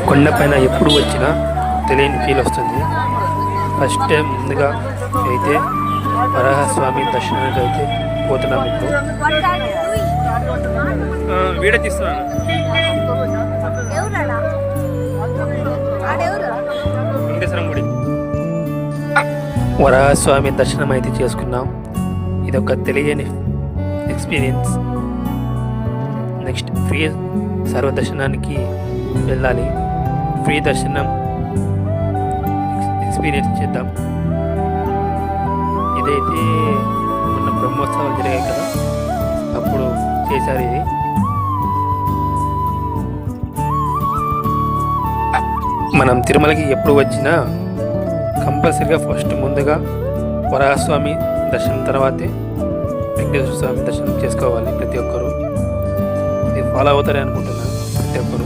కొండపైన ఎప్పుడు వచ్చినా తెలియని ఫీల్ వస్తుంది. ఫస్ట్ టైం ముందుగా అయితే వరాహస్వామి దర్శనానికి అయితే పోతున్నాం. ఇప్పుడు వీడియో తీస్తున్నాను. వెంకటేశ్వరం గుడి వరాహస్వామి దర్శనం అయితే చేసుకున్నాం. ఇది ఒక తెలియని ఎక్స్పీరియన్స్. నెక్స్ట్ ఫ్రీ సర్వదర్శనానికి వెళ్ళాలి. ఫ్రీ దర్శనం ఎక్స్పీరియన్స్ చేద్దాం. ఇదైతే మొన్న బ్రహ్మోత్సవాలు జరిగాయి కదా, అప్పుడు చేశారు ఇది. మనం తిరుమలకి ఎప్పుడు వచ్చినా కంపల్సరీగా ఫస్ట్ ముందుగా వరాహస్వామి దర్శనం తర్వాతే వెంకటేశ్వర స్వామి దర్శనం చేసుకోవాలి. ప్రతి ఒక్కరూ ఇది ఫాలో అవుతారని అనుకుంటున్నాను. ప్రతి ఒక్కరు